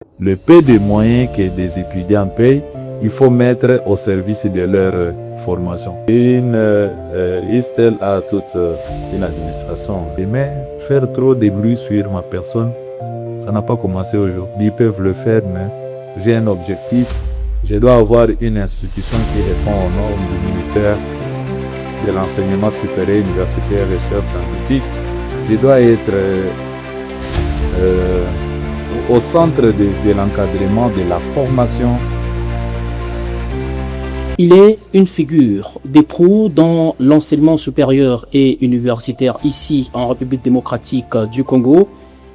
Le peu de moyens que des étudiants payent, il faut mettre au service de leur formation. ISTEL a toute une administration. Mais faire trop de bruit sur ma personne, ça n'a pas commencé aujourd'hui. Ils peuvent le faire, mais j'ai un objectif. Je dois avoir une institution qui répond aux normes du ministère de l'enseignement supérieur, universitaire et recherche scientifique. Je dois être au centre de l'encadrement, de la formation. Il est une figure des pros dans l'enseignement supérieur et universitaire ici en République démocratique du Congo,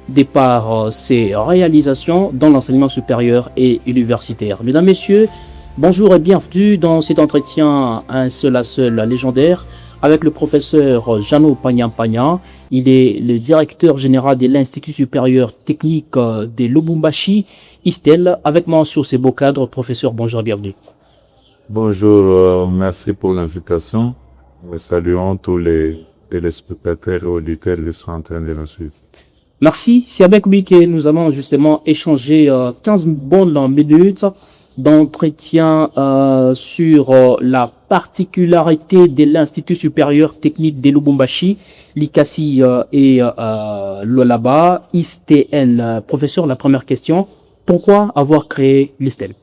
de par ses réalisations dans l'enseignement supérieur et universitaire. Mesdames, Messieurs, bonjour et bienvenue dans cet entretien un seul à seul légendaire avec le professeur Jeannot Pagnan. Il est le directeur général de l'Institut supérieur technique de Lubumbashi, ISTEL. Avec moi sur ces beaux cadres, professeur, bonjour et bienvenue. Bonjour, merci pour l'invitation. Nous saluons tous les téléspectateurs et auditeurs qui sont en train de nous suivre. Merci. C'est avec lui que nous allons justement échanger 15 bonnes minutes d'entretien sur la particularité de l'Institut supérieur technique de Lubumbashi, l'ICASI et l'OLABA, ISTL. Professeur, la première question, pourquoi avoir créé l'ISTEL?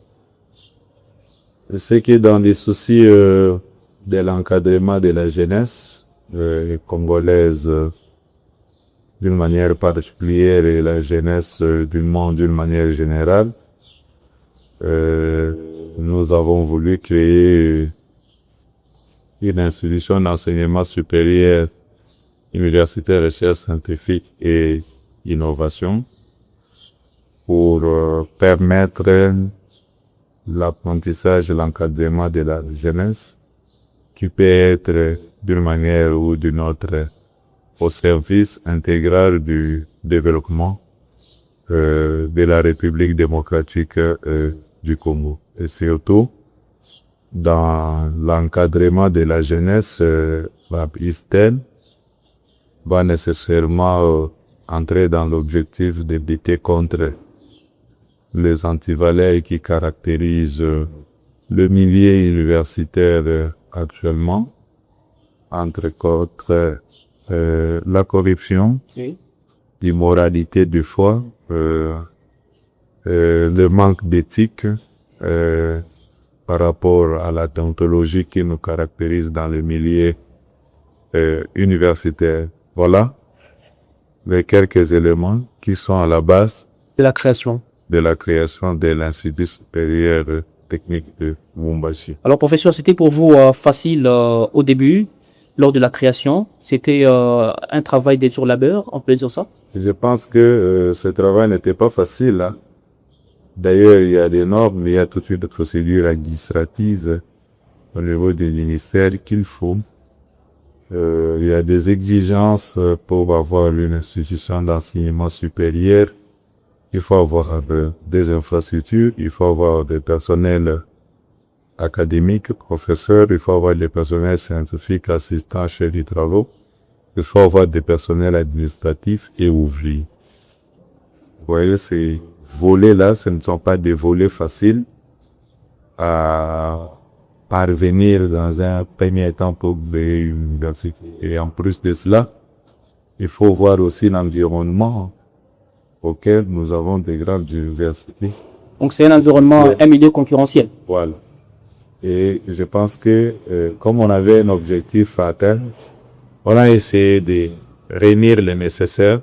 C'est que dans les soucis de l'encadrement de la jeunesse congolaise d'une manière particulière et la jeunesse du monde d'une manière générale, nous avons voulu créer une institution d'enseignement supérieur, universitaire, recherche scientifique et innovation pour permettre l'apprentissage et l'encadrement de la jeunesse qui peut être d'une manière ou d'une autre au service intégral du développement de la République démocratique du Congo. Et surtout, dans l'encadrement de la jeunesse, la ISTEL va nécessairement entrer dans l'objectif de lutter contre les antivaleurs qui caractérisent le milieu universitaire actuellement, entre autres la corruption, Oui. l'immoralité du foi, le manque d'éthique par rapport à la déontologie qui nous caractérise dans le milieu universitaire. Voilà les quelques éléments qui sont à la base De la création. de la création de l'Institut supérieur technique de Lubumbashi. Alors, professeur, c'était pour vous facile au début, lors de la création? C'était un travail de dur labeur, on peut dire ça? Je pense que ce travail n'était pas facile. Hein. D'ailleurs, il y a des normes, il y a toute une procédure administrative au niveau des ministères qu'il faut. Il y a des exigences pour avoir une institution d'enseignement supérieur. Il faut avoir des infrastructures, il faut avoir des personnels académiques, professeurs, il faut avoir des personnels scientifiques, assistants, chefs de travaux, il faut avoir des personnels administratifs et ouvriers. Vous voyez, ces volets-là, ce ne sont pas des volets faciles à parvenir dans un premier temps pour créer une université. Et en plus de cela, il faut voir aussi l'environnement auquel nous avons des grandes universités. Donc, c'est un environnement, un milieu concurrentiel. Voilà. Et je pense que comme on avait un objectif à atteindre, on a essayé de réunir le nécessaire.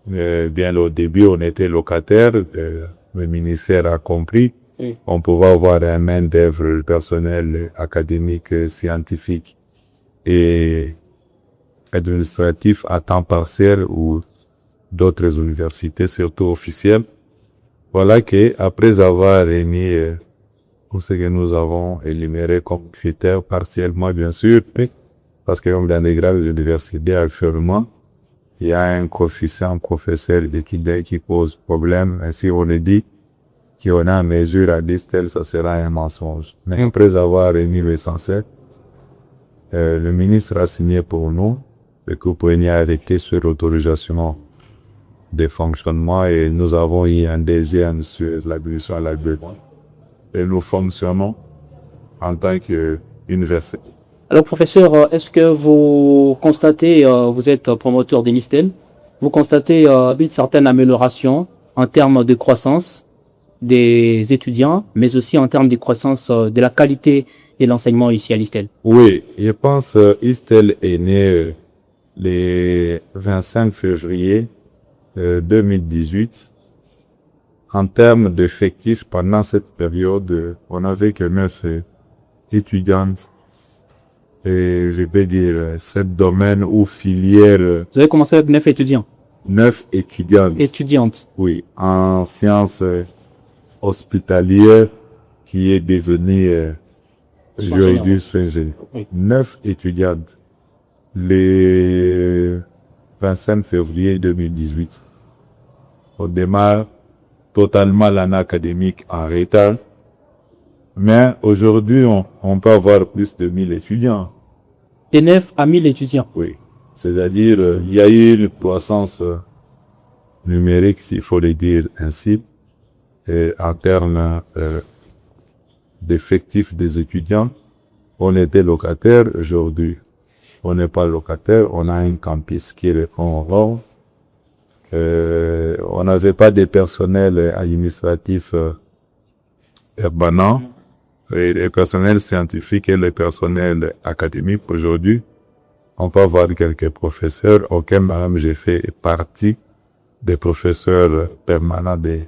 Bien au début, on était locataire, le ministère a compris. Oui. On pouvait avoir un main d'œuvre personnel académique, scientifique et administratif à temps partiel ou d'autres universités, surtout officielles. Voilà que après avoir réuni tout ce que nous avons énuméré comme critères partiellement, bien sûr, parce que comme dans les grandes universités actuellement, il y a un coefficient professeur d'équilibre qui pose problème. Ainsi, on est dit qu'on a en mesure à l'ISTEL, ça sera un mensonge. Mais après avoir réuni l'essentiel, le ministre a signé pour nous et que vous pouvez arrêter sur autorisation des fonctionnements et nous avons eu un deuxième sur l'admission à la besoin. Et nous fonctionnons en tant qu'université. Alors, professeur, est-ce que vous constatez, vous êtes promoteur d'Unistel, vous constatez une certaine amélioration en termes de croissance des étudiants, mais aussi en termes de croissance de la qualité de l'enseignement ici à l'Istel? Oui, je pense Istel est né le 25 février 2018. En termes d'effectifs, pendant cette période, on avait que 9 étudiantes. Et je peux dire, 7 domaines ou filières. Vous avez commencé avec 9 étudiants? 9 étudiantes. Étudiantes. Oui, en sciences hospitalières, qui est devenu juridique ingénieur. Oui. 9 étudiantes. Le 25 février 2018. On démarre totalement l'année académique en retard. Mais aujourd'hui, on peut avoir plus de 1000 étudiants. De 9 à 1000 étudiants. Oui. C'est-à-dire, il y a eu une croissance numérique, s'il faut le dire ainsi, et en termes d'effectifs des étudiants. On était locataire, aujourd'hui, on n'est pas locataire, on a un campus qui répond au rôle. On n'avait pas de personnel administratif permanent. Et le personnel scientifique et le personnel académique aujourd'hui, on peut avoir quelques professeurs, auxquels même j'ai fait partie des professeurs permanents de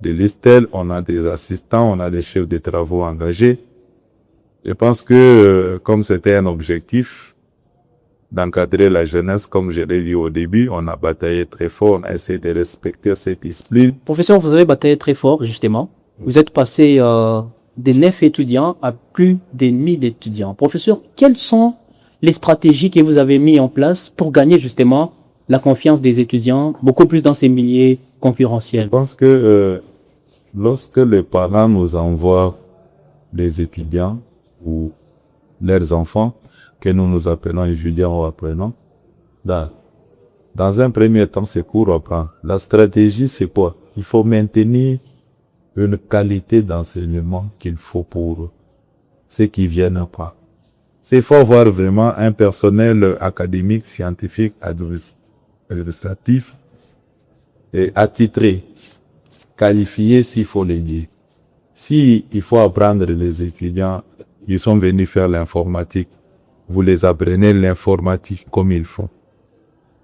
l'ISTEL. On a des assistants, on a des chefs de travaux engagés. Je pense que comme c'était un objectif d'encadrer la jeunesse, comme je l'ai dit au début, on a bataillé très fort, on a essayé de respecter cette discipline. Professeur, vous avez bataillé très fort, justement. Vous êtes passé de 9 étudiants à plus de 1000 étudiants. Professeur, quelles sont les stratégies que vous avez mises en place pour gagner justement la confiance des étudiants, beaucoup plus dans ces milieux concurrentiels? Je pense que lorsque les parents nous envoient des étudiants ou leurs enfants, que nous appelons étudiants ou apprenants, dans un premier temps, c'est court à prendre. La stratégie, c'est quoi? Il faut maintenir une qualité d'enseignement qu'il faut pour ceux qui viennent apprendre. Il faut avoir vraiment un personnel académique, scientifique, administratif et attitré, qualifié s'il faut le dire. Si il faut apprendre les étudiants, ils sont venus faire l'informatique, vous les apprenez l'informatique comme il faut.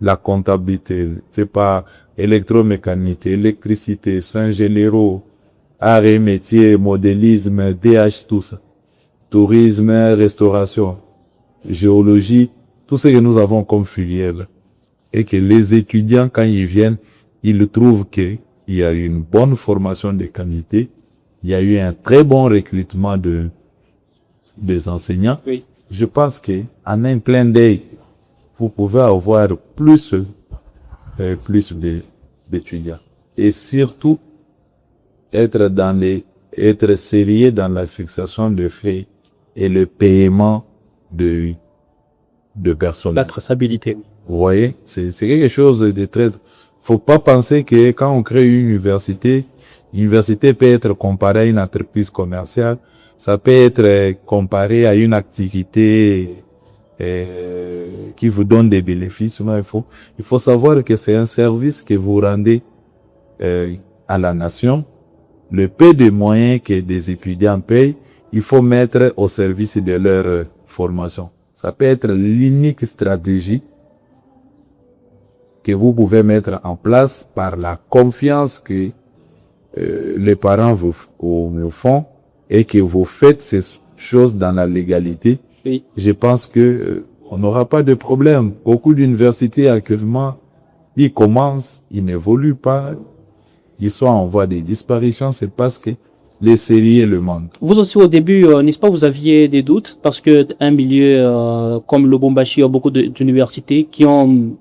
La comptabilité, c'est pas électromécanique, électricité, soins généraux, arts et métiers, modélisme, DH, tout ça. Tourisme, restauration, géologie, tout ce que nous avons comme filière. Et que les étudiants, quand ils viennent, ils trouvent qu'il y a une bonne formation de qualité, il y a eu un très bon recrutement des enseignants. Oui. Je pense que en un clin d'œil, vous pouvez avoir plus d'étudiants. Et surtout, être sérieux dans la fixation de frais et le paiement de personnel. La traçabilité. Vous voyez, c'est quelque chose de très... Faut pas penser que quand on crée une université peut être comparée à une entreprise commerciale, ça peut être comparé à une activité qui vous donne des bénéfices. Non, il faut savoir que c'est un service que vous rendez à la nation. Le peu de moyens que des étudiants payent, il faut mettre au service de leur formation. Ça peut être l'unique stratégie que vous pouvez mettre en place par la confiance que les parents vous font et que vous faites ces choses dans la légalité. Oui. Je pense que on n'aura pas de problème. Beaucoup d'universités actuellement, ils commencent, ils n'évoluent pas, ils sont en voie de disparition, c'est parce que les séries le manquent. Vous aussi au début, n'est-ce pas, vous aviez des doutes parce que un milieu comme le Lubumbashi a beaucoup d'universités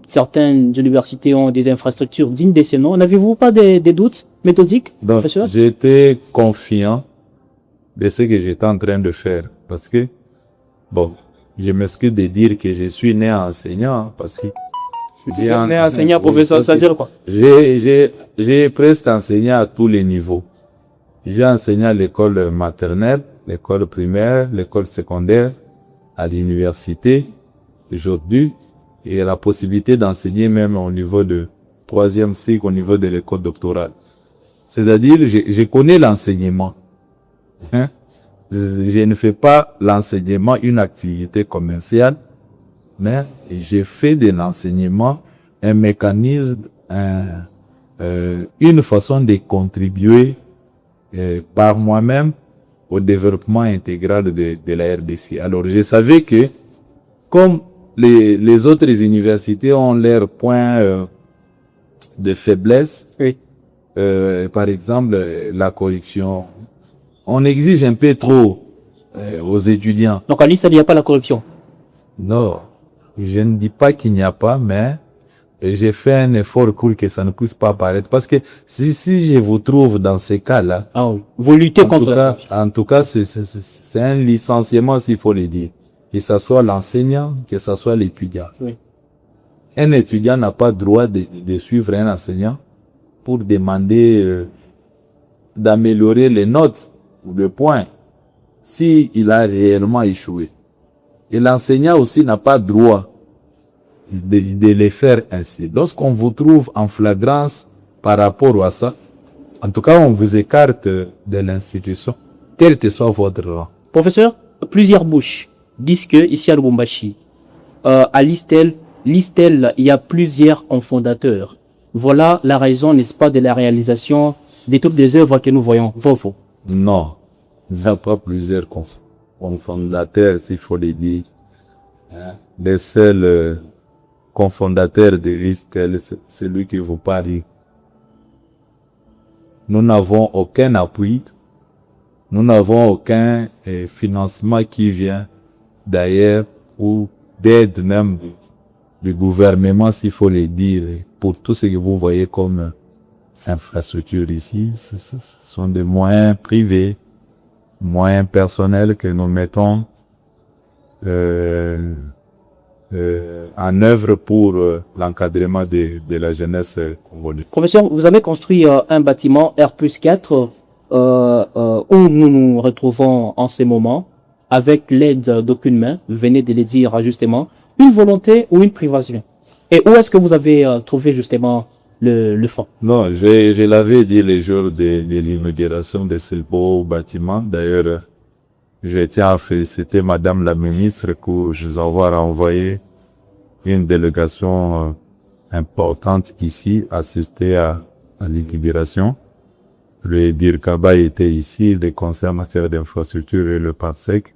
certaines universités ont des infrastructures dignes de ces noms. N'avez-vous pas des doutes méthodiques, Donc, professeur? j'étais confiant de ce que j'étais en train de faire parce que, bon, je m'excuse de dire que je suis né enseignant parce que Jamais enseignant, professeur, ça veut dire quoi? J'ai presque enseigné à tous les niveaux. J'ai enseigné à l'école maternelle, l'école primaire, l'école secondaire, à l'université, aujourd'hui, et la possibilité d'enseigner même au niveau de troisième cycle, au niveau de l'école doctorale. C'est-à-dire, je connais l'enseignement. Hein? Je ne fais pas l'enseignement une activité commerciale, mais j'ai fait de l'enseignement un mécanisme, une façon de contribuer par moi-même au développement intégral de la RDC. Alors, je savais que, comme les autres universités ont leurs points de faiblesse, Oui. par exemple, la corruption, on exige un peu trop aux étudiants. Donc à l'ISTEL, il n'y a pas la corruption. Non, je ne dis pas qu'il n'y a pas, mais j'ai fait un effort pour que ça ne puisse pas apparaître. Parce que si je vous trouve dans ces cas-là, Ah oui. Vous luttez contre la corruption. en tout cas, c'est un licenciement, s'il faut le dire. Que ce soit l'enseignant, que ce soit l'étudiant. Oui. Un étudiant n'a pas le droit de suivre un enseignant pour demander d'améliorer les notes ou le point si il a réellement échoué. Et l'enseignant aussi n'a pas droit de les faire ainsi. Lorsqu'on vous trouve en flagrance par rapport à ça, en tout cas, on vous écarte de l'institution, quel que soit votre rang. Professeur, plusieurs bouches disent que ici à Lubumbashi, à l'ISTEL, il y a plusieurs fondateurs. Voilà la raison, n'est-ce pas, de la réalisation de toutes les œuvres que nous voyons. Faux. Non, il n'y a pas plusieurs cofondateurs, s'il faut le dire. Les seuls cofondateurs de l'ISTEL, c'est celui qui vous parle. Nous n'avons aucun appui, nous n'avons aucun financement qui vient d'ailleurs ou d'aide même du gouvernement, s'il faut le dire. Pour tout ce que vous voyez comme infrastructure ici, ce sont des moyens privés, moyens personnels que nous mettons en œuvre pour l'encadrement de la jeunesse congolaise. Professeur, vous avez construit un bâtiment R+4 où nous nous retrouvons en ce moment avec l'aide d'aucune main, vous venez de le dire justement, une volonté ou une privation. Et où est-ce que vous avez trouvé justement le fonds? Non, je l'avais dit les jours de l'inauguration de ce beau bâtiment. D'ailleurs, je tiens à féliciter Madame la ministre que je vais avoir envoyé une délégation importante ici, assister à l'inauguration. Le DIRCABA était ici, le conseil en matière d'infrastructure et le PARSEC.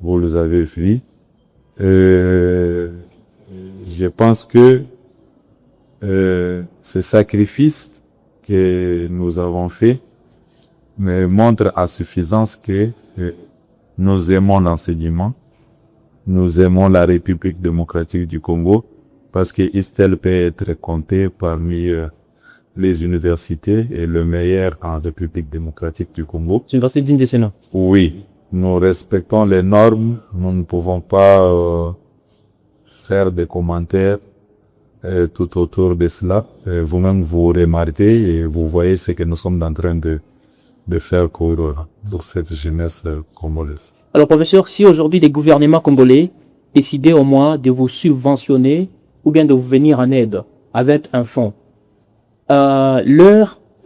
Vous les avez vu. Je pense que ce sacrifice que nous avons fait me montre à suffisance que nous aimons l'enseignement, nous aimons la République démocratique du Congo, parce que ISTEL peut être compté parmi les universités et le meilleur en République démocratique du Congo. C'est une université digne de ce nom. Oui, nous respectons les normes, nous ne pouvons pas faire des commentaires tout autour de cela. Vous-même vous remarquez et vous voyez ce que nous sommes en train de faire pour cette jeunesse congolaise. Alors professeur, si aujourd'hui des gouvernements congolais décidaient au moins de vous subventionner ou bien de vous venir en aide avec un fonds,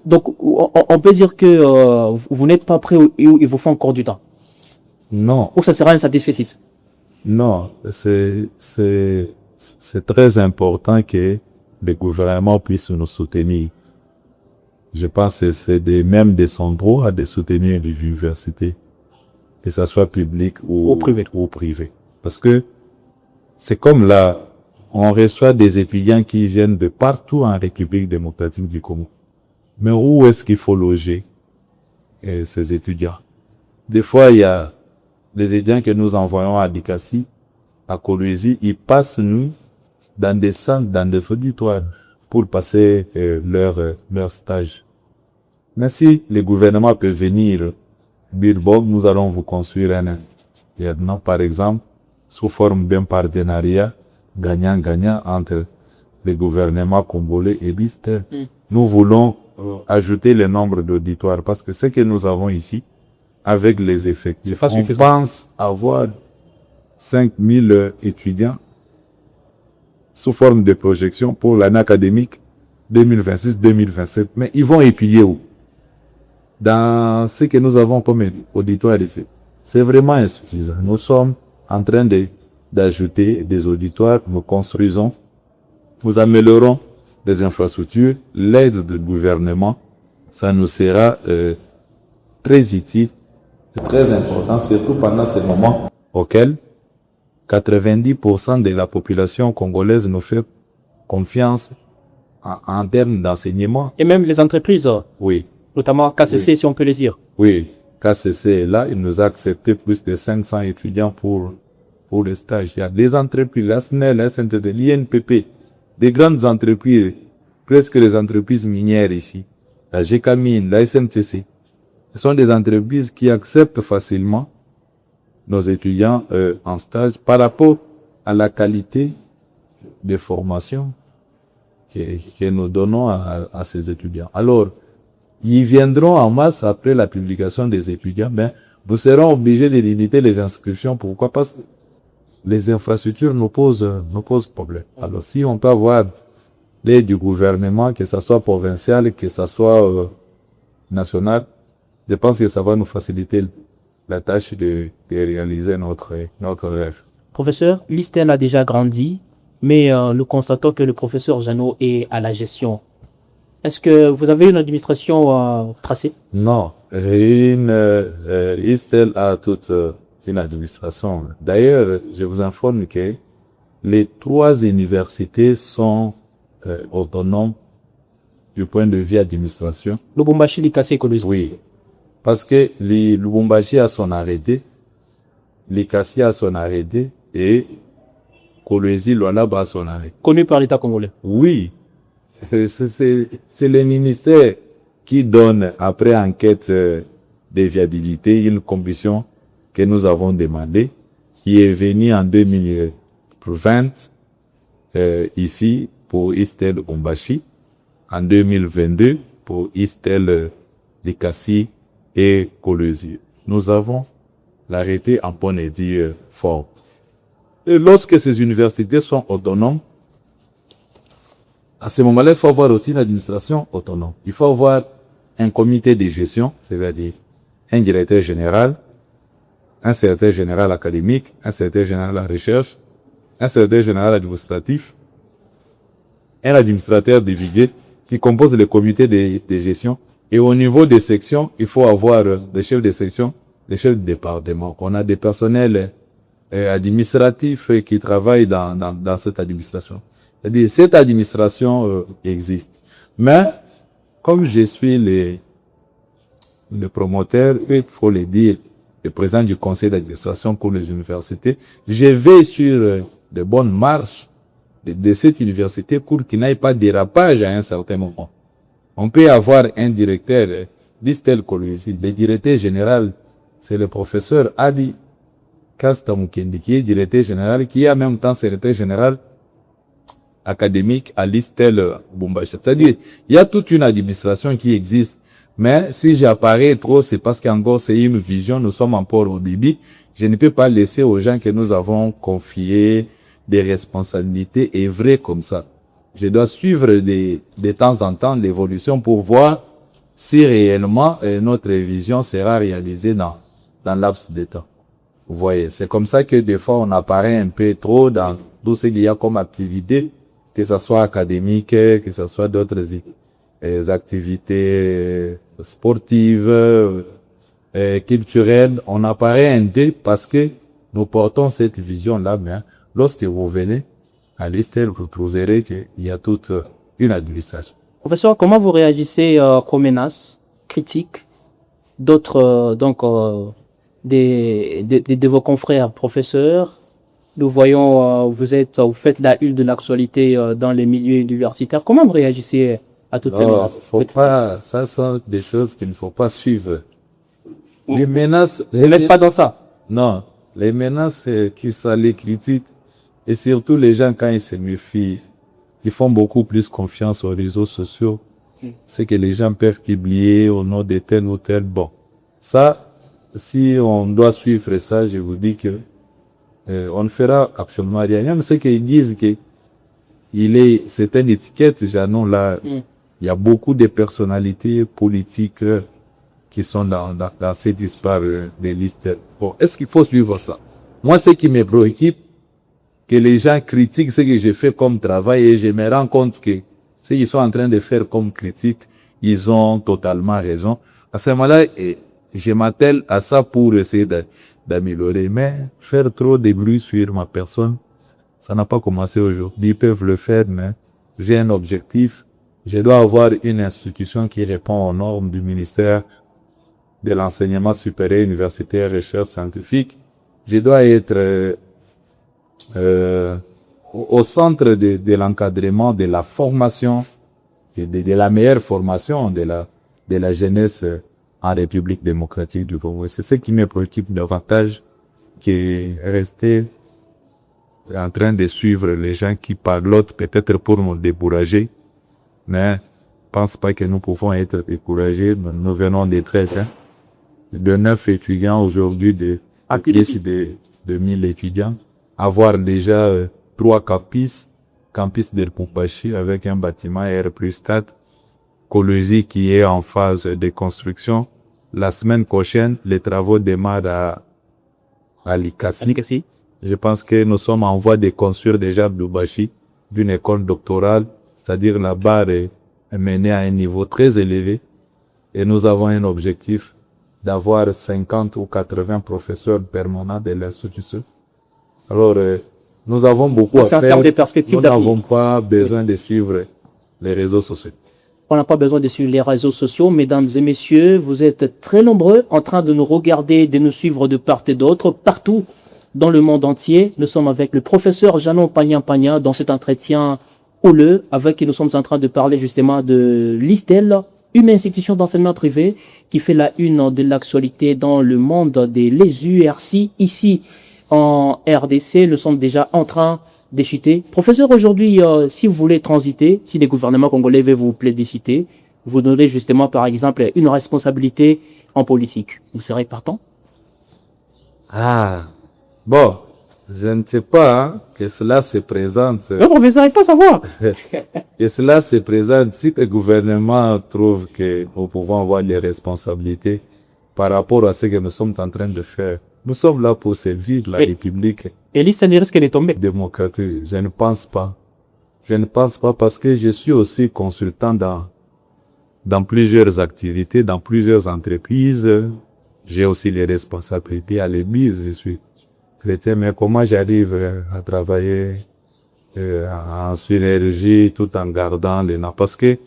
donc on peut dire que vous n'êtes pas prêt ou il vous faut encore du temps? Non. Ou ça sera un satisfait? Non, c'est très important que le gouvernement puisse nous soutenir. Je pense que c'est même de son droit de soutenir les universités, que ça soit public ou privé. Parce que c'est comme là, on reçoit des étudiants qui viennent de partout en République démocratique du Congo. Mais où est-ce qu'il faut loger ces étudiants? Des fois, il y a les étudiants que nous envoyons à Dikassi, à Kolwezi, ils passent nous dans des centres, dans des auditoires pour passer leur stage. Mais si le gouvernement peut venir, Birbog, nous allons vous construire un internat, par exemple, sous forme d'un partenariat gagnant-gagnant entre le gouvernement congolais et l'ISTEL. Nous voulons ajouter le nombre d'auditoires parce que ce que nous avons ici, avec les effectifs, on pense avoir 5000 étudiants sous forme de projection pour l'année académique 2026-2027. Mais ils vont étudier où? Dans ce que nous avons comme auditoire ici. C'est vraiment insuffisant. Nous sommes en train d'ajouter des auditoires, nous construisons, nous améliorons des infrastructures, l'aide du gouvernement, ça nous sera très utile, très important, surtout pendant ces moments auxquels 90% de la population congolaise nous fait confiance en termes d'enseignement. Et même les entreprises, oui, notamment KCC, oui, si on peut le dire. Oui, KCC est là, il nous a accepté plus de 500 étudiants pour le stage. Il y a des entreprises, la SNEL, la SNTT, l'INPP, des grandes entreprises, presque les entreprises minières ici, la GKMIN, la SMTC. Ce sont des entreprises qui acceptent facilement nos étudiants en stage par rapport à la qualité de formation que nous donnons à ces étudiants. Alors, ils viendront en masse après la publication des étudiants, mais nous serons obligés de limiter les inscriptions. Pourquoi? Parce que les infrastructures nous posent problème. Alors, si on peut avoir l'aide du gouvernement, que ce soit provincial, que ce soit national, je pense que ça va nous faciliter la tâche de réaliser notre rêve. Professeur, l'ISTEL a déjà grandi, mais nous constatons que le professeur Jeannot est à la gestion. Est-ce que vous avez une administration tracée? Non, l'ISTEL a toute une administration. D'ailleurs, je vous informe que les 3 universités sont autonomes du point de vue administration. Lubumbashi, Likasi et Kolwezi. Oui, parce que Lubumbashi a son arrêté, Likasi a son arrêté et Kolwezi, Lualaba a son arrêté. Connu par l'État congolais. Oui, c'est le ministère qui donne, après enquête de viabilité, une commission que nous avons demandée, qui est venue en 2020 ici pour ISTEL Lubumbashi, en 2022 pour ISTEL Likasi et Kolwezi. Nous avons l'arrêté en bonne et due forme. Et lorsque ces universités sont autonomes, à ce moment-là, il faut avoir aussi une administration autonome. Il faut avoir un comité de gestion, c'est-à-dire un directeur général, un secrétaire général académique, un secrétaire général à la recherche, un secrétaire général administratif, un administrateur délégué qui compose le comité de gestion. Et au niveau des sections, il faut avoir des chefs de section, des chefs de département. On a des personnels administratifs qui travaillent dans cette administration. C'est-à-dire, cette administration existe. Mais, comme je suis le promoteur, il faut le dire, le président du conseil d'administration pour les universités, je vais sur de bonnes marches de cette université pour qu'il n'y ait pas de dérapage à un certain moment. On peut avoir un directeur d'ISTEL Kolwezi. Le directeur général, c'est le professeur Ali Kasta Mukendi, qui est directeur général, qui est en même temps secrétaire général académique à l'ISTEL Lubumbashi. C'est-à-dire, il y a toute une administration qui existe. Mais si j'apparais trop, c'est parce qu'encore c'est une vision, nous sommes encore au début. Je ne peux pas laisser aux gens que nous avons confié des responsabilités œuvrer comme ça. Je dois suivre de temps en temps l'évolution pour voir si réellement notre vision sera réalisée dans laps de temps. Vous voyez, c'est comme ça que des fois on apparaît un peu trop dans tout ce qu'il y a comme activité, que ce soit académique, que ce soit d'autres activités sportives, culturelles. On apparaît un peu parce que nous portons cette vision-là, mais lorsque vous venez à l'ISTEL, vous trouverez qu'il y a toute une administration. Professeur, comment vous réagissez aux menaces, critiques d'autres, de vos confrères professeurs? Nous voyons, vous faites la une de l'actualité dans les milieux universitaires. Comment vous réagissez à toutes ces menaces? Ça sont des choses qu'il ne faut pas suivre. Les menaces... Vous n'êtes pas dans ça? Non. Les menaces qui sont les critiques, et surtout les gens quand ils se méfient, ils font beaucoup plus confiance aux réseaux sociaux. C'est que les gens peuvent publier au nom de tel ou tel. Bon, ça, si on doit suivre ça, je vous dis que on ne fera absolument rien. Même ceux qui disent que c'est une étiquette, Janon, là, il y a beaucoup de personnalités politiques qui sont dans cette histoire des listes. Bon, est-ce qu'il faut suivre ça? Moi, ce qui me préoccupe, que les gens critiquent ce que j'ai fait comme travail et je me rends compte que ce qu'ils sont en train de faire comme critique, ils ont totalement raison. À ce moment-là, je m'attelle à ça pour essayer d'améliorer. Mais faire trop de bruit sur ma personne, ça n'a pas commencé aujourd'hui. Ils peuvent le faire, mais j'ai un objectif. Je dois avoir une institution qui répond aux normes du ministère de l'enseignement supérieur, universitaire, recherche scientifique. Je dois être au centre de l'encadrement, de la formation, de la meilleure formation de la jeunesse en République démocratique du Congo. C'est ce qui me préoccupe davantage que rester en train de suivre les gens qui parlent peut-être pour nous décourager. Mais je pense pas que nous pouvons être découragés. Nous venons de 13 ans. De 9 étudiants aujourd'hui, de plus de 1000 étudiants. Avoir déjà 3 campus de Lubumbashi avec un bâtiment R+4, Colosie qui est en phase de construction. La semaine prochaine, les travaux démarrent à Likasi. Je pense que nous sommes en voie de construire déjà Lubumbashi d'une école doctorale, c'est-à-dire la barre est menée à un niveau très élevé et nous avons un objectif d'avoir 50 ou 80 professeurs permanents de l'institution. Alors, nous avons beaucoup à faire. Nous n'avons pas besoin de suivre les réseaux sociaux. On n'a pas besoin de suivre les réseaux sociaux. Mesdames et messieurs, vous êtes très nombreux en train de nous regarder, de nous suivre de part et d'autre, partout dans le monde entier. Nous sommes avec le professeur Janon Pagna dans cet entretien houleux avec qui nous sommes en train de parler justement de l'ISTEL, une institution d'enseignement privé qui fait la une de l'actualité dans le monde des URC. Ici, en RDC, nous sommes déjà en train d'échiter. Professeur, aujourd'hui, si vous voulez transiter, si les gouvernements congolais veulent vous plébisciter, vous donnez justement, par exemple, une responsabilité en politique. Vous serez partant? Ah, bon, je ne sais pas hein, que cela se présente. Le professeur, il faut savoir. Que cela se présente si le gouvernement trouve que nous pouvons avoir les responsabilités par rapport à ce que nous sommes en train de faire. Nous sommes là pour servir la République. Et l'Israël risque de tomber. Démocratique, je ne pense pas. Je ne pense pas parce que je suis aussi consultant dans plusieurs activités, dans plusieurs entreprises. J'ai aussi les responsabilités à l'église. Je suis chrétien, mais comment j'arrive à travailler en synergie tout en gardant les noms? Parce que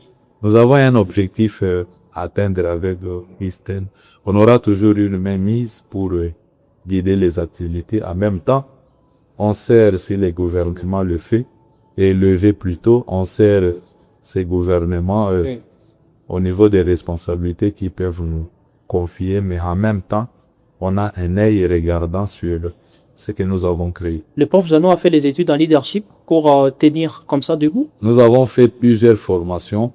nous avons un objectif à atteindre avec Christelle. On aura toujours une main mise pour guider les activités. En même temps, on sert si le gouvernement le fait, et lever plutôt, on sert ces gouvernements au niveau des responsabilités qu'ils peuvent nous confier, mais en même temps, on a un œil regardant sur ce que nous avons créé. Le prof Janon a fait des études en leadership pour tenir comme ça debout? Nous avons fait plusieurs formations,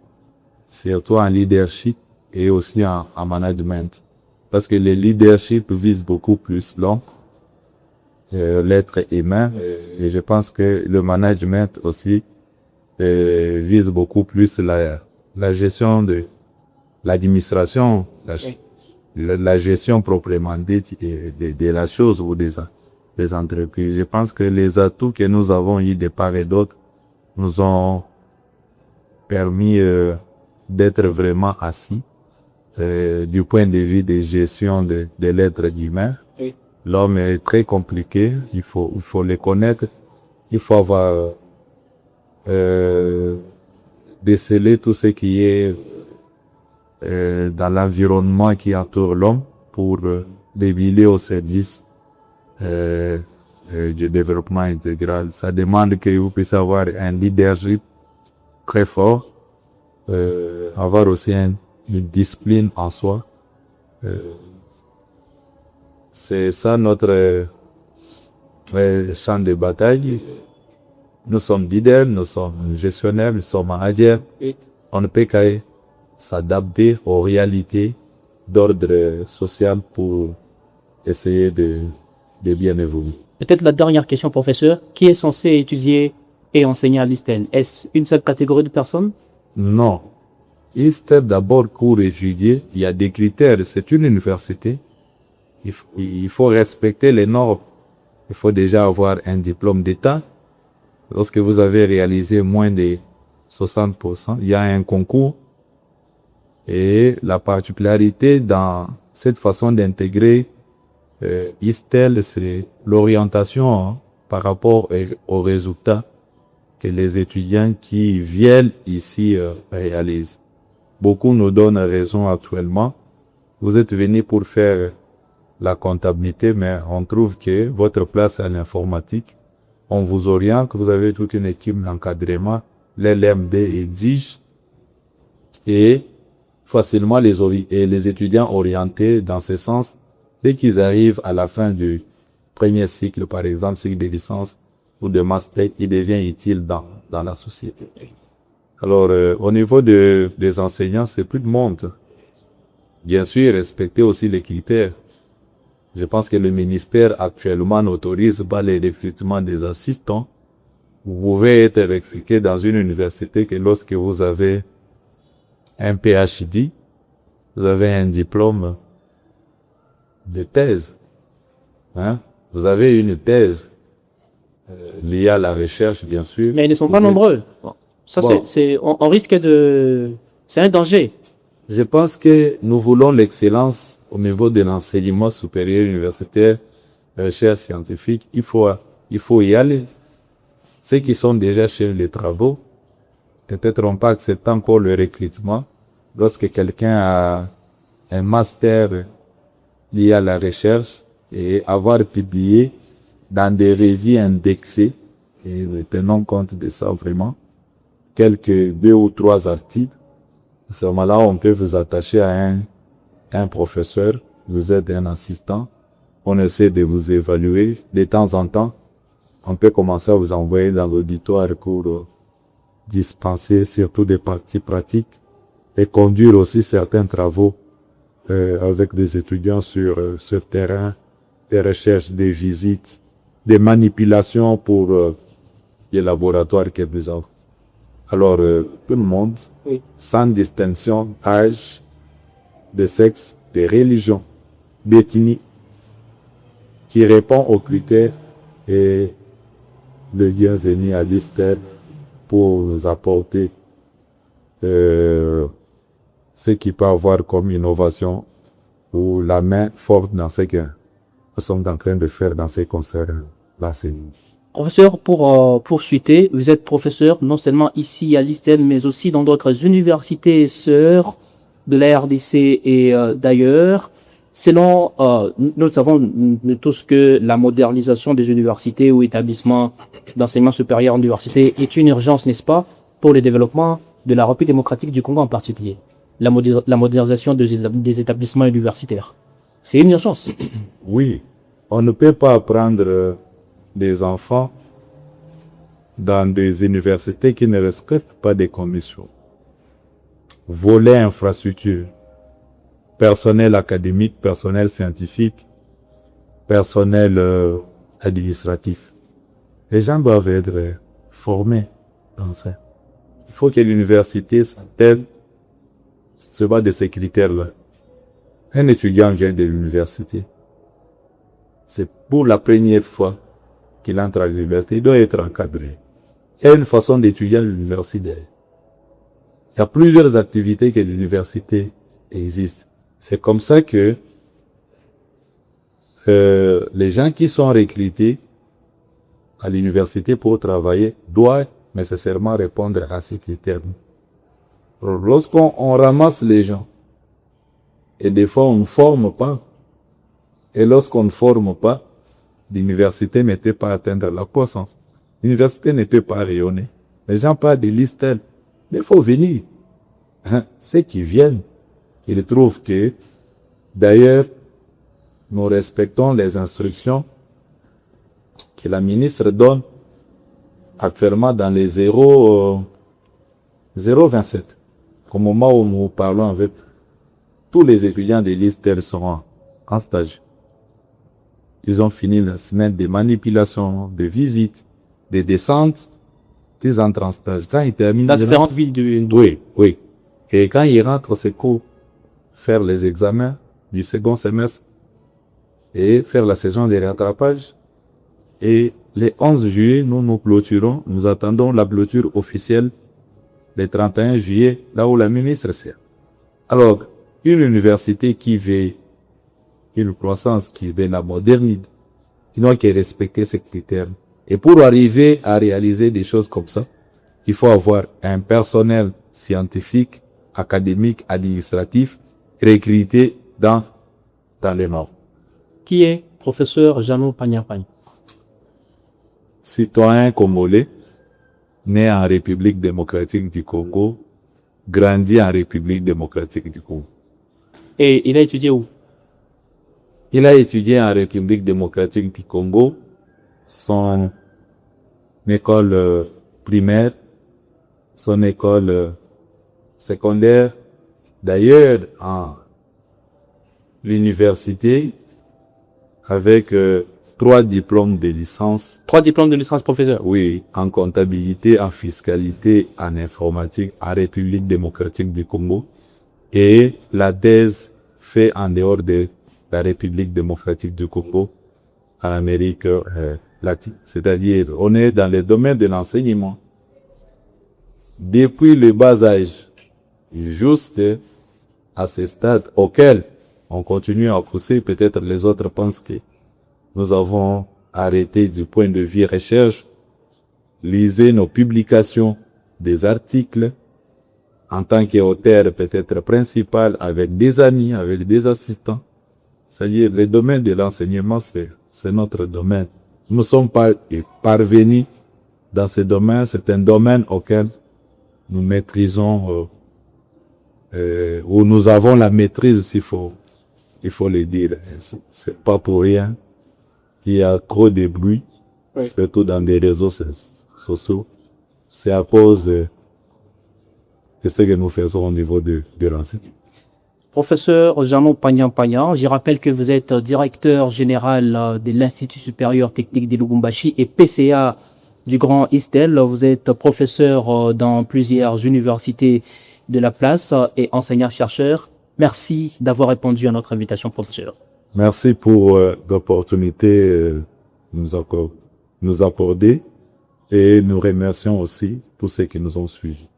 surtout en leadership et aussi en management. Parce que le leadership vise beaucoup plus l'homme, l'être humain, et je pense que le management aussi vise beaucoup plus la gestion de l'administration, la gestion proprement dite de la chose ou des entreprises. Je pense que les atouts que nous avons eu de part et d'autre nous ont permis d'être vraiment assis du point de vue de gestion de l'être humain. Oui. L'homme est très compliqué, il faut le connaître, il faut avoir déceler tout ce qui est dans l'environnement qui entoure l'homme pour débiler au service du développement intégral. Ça demande que vous puissiez avoir un leadership très fort, avoir aussi une discipline en soi. C'est ça notre champ de bataille. Nous sommes leaders, nous sommes gestionnaires, nous sommes managers. Oui. On ne peut qu'à s'adapter aux réalités d'ordre social pour essayer de bien évoluer. Peut-être la dernière question, professeur. Qui est censé étudier et enseigner à l'ISTEL? Est-ce une seule catégorie de personnes? Non. ISTEP d'abord pour étudier, il y a des critères. C'est une université. Il faut respecter les normes. Il faut déjà avoir un diplôme d'État. Lorsque vous avez réalisé moins de 60%, il y a un concours. Et la particularité dans cette façon d'intégrer ISTEL, c'est l'orientation par rapport aux résultats que les étudiants qui viennent ici réalisent. Beaucoup nous donnent raison actuellement. Vous êtes venus pour faire la comptabilité, mais on trouve que votre place est à l'informatique. On vous oriente, vous avez toute une équipe d'encadrement, l'LMD exige, et facilement les étudiants orientés dans ce sens, dès qu'ils arrivent à la fin du premier cycle, par exemple, cycle de licence ou de master, ils deviennent utiles dans la société. Alors, au niveau des enseignants, c'est plus de monde. Bien sûr, respecter aussi les critères. Je pense que le ministère actuellement n'autorise pas les recrutements des assistants. Vous pouvez être recruté dans une université que lorsque vous avez un PhD, vous avez un diplôme de thèse. Vous avez une thèse liée à la recherche, bien sûr. Mais ils ne sont pas nombreux. Bon. Ça, Bon. on risque de... C'est un danger. Je pense que nous voulons l'excellence au niveau de l'enseignement supérieur universitaire, recherche scientifique. Il faut y aller. Ceux qui sont déjà chez les travaux, peut-être n'ont pas accepté encore le recrutement. Lorsque quelqu'un a un master lié à la recherche et avoir publié dans des revues indexées, et tenons compte de ça vraiment, quelques 2 ou 3 articles, à ce moment-là, on peut vous attacher à un professeur, vous êtes un assistant, on essaie de vous évaluer. De temps en temps, on peut commencer à vous envoyer dans l'auditoire pour dispenser surtout des parties pratiques et conduire aussi certains travaux avec des étudiants sur ce terrain, des recherches, des visites, des manipulations pour les laboratoires que nous avons. Alors, tout le monde, Oui. sans distinction d'âge, de sexe, de religion, d'ethnie, qui répond aux critères et le bienvenu à l'ISTEL pour nous apporter ce qui peut avoir comme innovation ou la main forte dans ce que nous sommes en train de faire dans ces concerts-là. Professeur, pour poursuivre, vous êtes professeur non seulement ici à l'ISTEL, mais aussi dans d'autres universités sœurs de la RDC et d'ailleurs. Selon, nous savons tous que la modernisation des universités ou établissements d'enseignement supérieur université est une urgence, n'est-ce pas, pour le développement de la République démocratique du Congo en particulier. La modernisation des établissements universitaires. C'est une urgence. Oui, on ne peut pas apprendre des enfants dans des universités qui ne respectent pas des conditions. Volet infrastructure, personnel académique, personnel scientifique, personnel administratif. Les gens doivent être formés dans ça. Il faut que l'université s'attelle se bat de ces critères-là. Un étudiant vient de l'université. C'est pour la première fois qu'il entre à l'université. Il doit être encadré. Il y a une façon d'étudier à l'université. Il y a plusieurs activités que l'université existe. C'est comme ça que les gens qui sont recrutés à l'université pour travailler doivent nécessairement répondre à ces critères. Lorsqu'on ramasse les gens, et des fois on ne forme pas, et lorsqu'on ne forme pas, l'université ne peut pas atteindre la croissance. L'université ne peut pas rayonner. Les gens parlent de l'ISTEL, mais il faut venir. Ceux qui viennent, ils trouvent que, d'ailleurs, nous respectons les instructions que la ministre donne actuellement dans les 0,27. Au moment où nous parlons avec tous les étudiants de l'ISTEL sont en stage. Ils ont fini la semaine de manipulation, de visites, de descentes. Ils entrent en stage. Quand ils terminent, Dans différentes villes du... Oui. Et quand ils rentrent, c'est cours, faire les examens du second semestre et faire la saison de rattrapage. Et le 11 juillet, nous clôturons. Nous attendons la clôture officielle le 31 juillet, là où la ministre sert. Alors, une université qui veut une croissance, qui veut la modernité, il doit respecter ces critères. Et pour arriver à réaliser des choses comme ça, il faut avoir un personnel scientifique, académique, administratif, recruté dans le Nord. Qui est professeur Jeannot Pagna-Pagna? Citoyen congolais, né en République démocratique du Congo, grandi en République démocratique du Congo. Et il a étudié où? Il a étudié en République démocratique du Congo, son école primaire, son école secondaire. D'ailleurs, en l'université, avec 3 diplômes de licence. 3 diplômes de licence professeur? Oui, en comptabilité, en fiscalité, en informatique, en République démocratique du Congo. Et la thèse fait en dehors de la République démocratique du Congo, en Amérique latine. C'est-à-dire, on est dans le domaine de l'enseignement. Depuis le bas âge, juste à ce stade auquel on continue à pousser, peut-être les autres pensent que nous avons arrêté du point de vue recherche. Lisez nos publications, des articles, en tant qu'auteur peut-être principal, avec des amis, avec des assistants. C'est-à-dire, le domaine de l'enseignement, c'est notre domaine. Nous ne sommes pas parvenus dans ce domaine. C'est un domaine auquel nous maîtrisons, où nous avons la maîtrise, il faut le dire. C'est pas pour rien. Il y a trop de bruit, oui, surtout dans des réseaux sociaux. C'est à cause de ce que nous faisons au niveau de l'enseignement. Professeur Jeannot Pagna-Pagna, je rappelle que vous êtes directeur général de l'Institut supérieur technique de Lubumbashi et PCA du Grand ISTEL. Vous êtes professeur dans plusieurs universités de la place et enseignant-chercheur. Merci d'avoir répondu à notre invitation, professeur. Merci pour l'opportunité nous accorder et nous remercions aussi tous ceux qui nous ont suivis.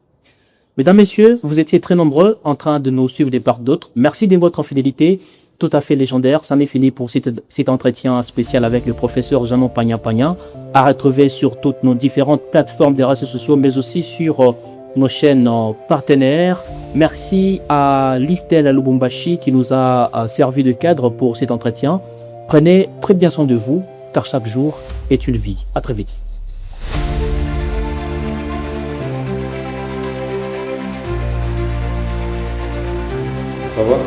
Mesdames, Messieurs, vous étiez très nombreux en train de nous suivre des part d'autres. Merci de votre fidélité tout à fait légendaire. Ça n'est fini pour cet entretien spécial avec le professeur Jeannot Pagna-Pagna, à retrouver sur toutes nos différentes plateformes des réseaux sociaux, mais aussi sur nos chaînes partenaires. Merci à l'ISTEL à Lubumbashi qui nous a servi de cadre pour cet entretien. Prenez très bien soin de vous, car chaque jour est une vie. À très vite. Au revoir.